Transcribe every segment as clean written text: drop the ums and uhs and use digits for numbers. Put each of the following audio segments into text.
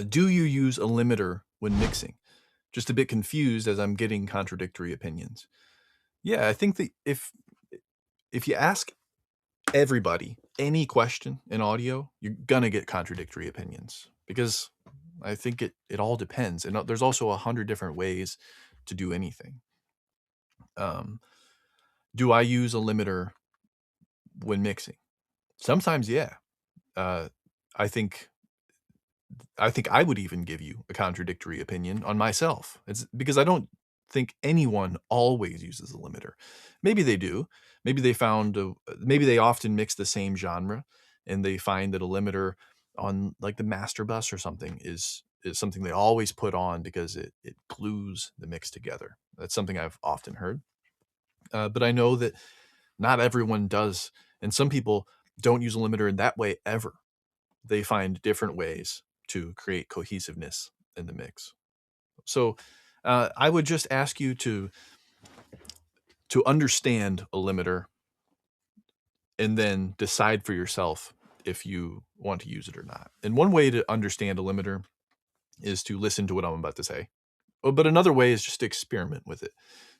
Do you use a limiter when mixing? Just a bit confused as I'm getting contradictory opinions. Yeah, I think that if you ask everybody any question in audio, you're gonna get contradictory opinions because I think it all depends, and there's also 100 different ways to do anything. Um, do I use a limiter when mixing? Sometimes, yeah. Uh, I think I think I would even give you a contradictory opinion on myself. It's because I don't think anyone always uses a limiter. Maybe they do. Maybe they found maybe they often mix the same genre and they find that a limiter on like the master bus or something is something they always put on because it glues the mix together. That's something I've often heard. But I know that not everyone does, and some people don't use a limiter in that way ever. They find different ways to create cohesiveness in the mix. So I would just ask you to understand a limiter and then decide for yourself if you want to use it or not. And one way to understand a limiter is to listen to what I'm about to say. But another way is just to experiment with it.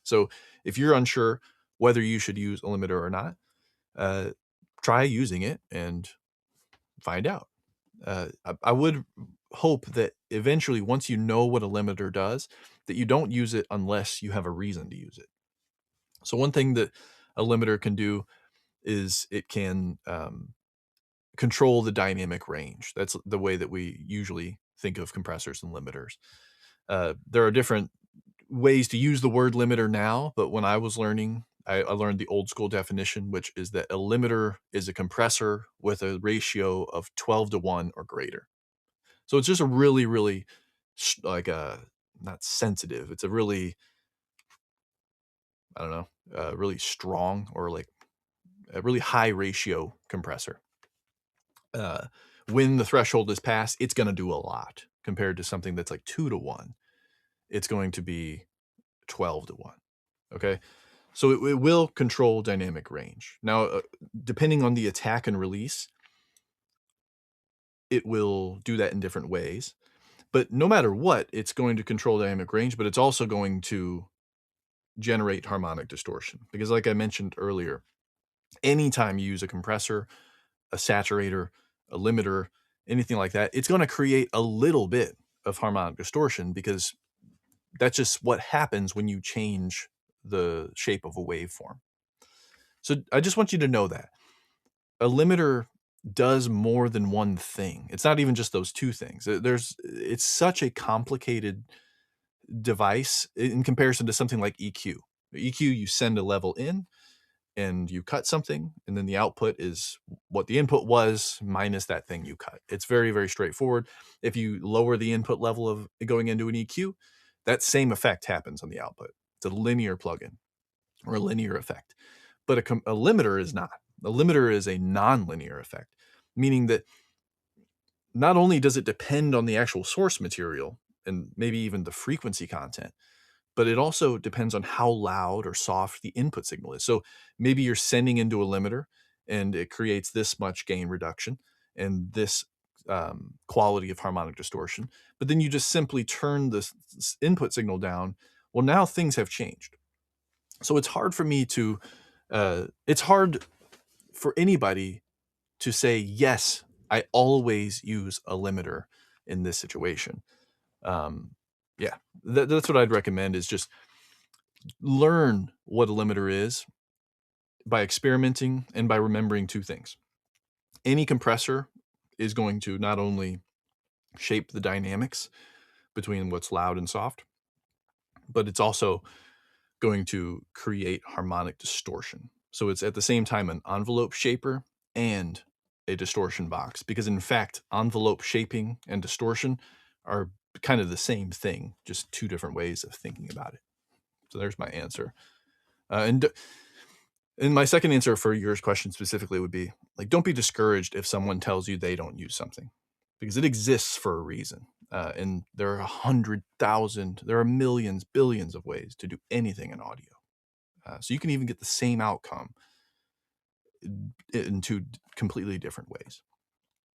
So if you're unsure whether you should use a limiter or not, uh, try using it and find out. I would hope that eventually, once you know what a limiter does, that you don't use it unless you have a reason to use it. So one thing that a limiter can do is it can control the dynamic range. That's the way that we usually think of compressors and limiters. There are different ways to use the word limiter now, but when I was learning, I learned the old school definition, which is that a limiter is a compressor with a ratio of 12 to 1 or greater. So it's just a really, really like a not sensitive. It's a really, I don't know, really strong or like a really high ratio compressor. Uh, when the threshold is passed, it's going to do a lot compared to something that's like 2 to 1. It's going to be 12 to 1. Okay. So it will control dynamic range. Now, depending on the attack and release, it will do that in different ways. But no matter what, it's going to control dynamic range, but it's also going to generate harmonic distortion. Because, like I mentioned earlier, anytime you use a compressor, a saturator, a limiter, anything like that, it's going to create a little bit of harmonic distortion because that's just what happens when you change the shape of a waveform. So I just want you to know that a limiter does more than one thing. It's not even just those two things. It's such a complicated device in comparison to something like EQ. EQ, you send a level in and you cut something, and then the output is what the input was minus that thing you cut. It's very, very straightforward. If you lower the input level of going into an EQ, that same effect happens on the output. It's a linear plugin or a linear effect. But a limiter is not. A limiter is a nonlinear effect, meaning that not only does it depend on the actual source material and maybe even the frequency content, but it also depends on how loud or soft the input signal is. So maybe you're sending into a limiter and it creates this much gain reduction and this quality of harmonic distortion, but then you just simply turn this input signal down. Well, now things have changed. So it's hard for anybody to say, yes, I always use a limiter in this situation. Um, yeah, that's what I'd recommend is just learn what a limiter is by experimenting and by remembering two things. Any compressor is going to not only shape the dynamics between what's loud and soft, but it's also going to create harmonic distortion. So it's at the same time an envelope shaper and a distortion box, because in fact, envelope shaping and distortion are kind of the same thing, just two different ways of thinking about it. So there's my answer. And my second answer for your question specifically would be like, don't be discouraged if someone tells you they don't use something because it exists for a reason. And there are 100,000, there are millions, billions of ways to do anything in audio. So you can even get the same outcome in two completely different ways.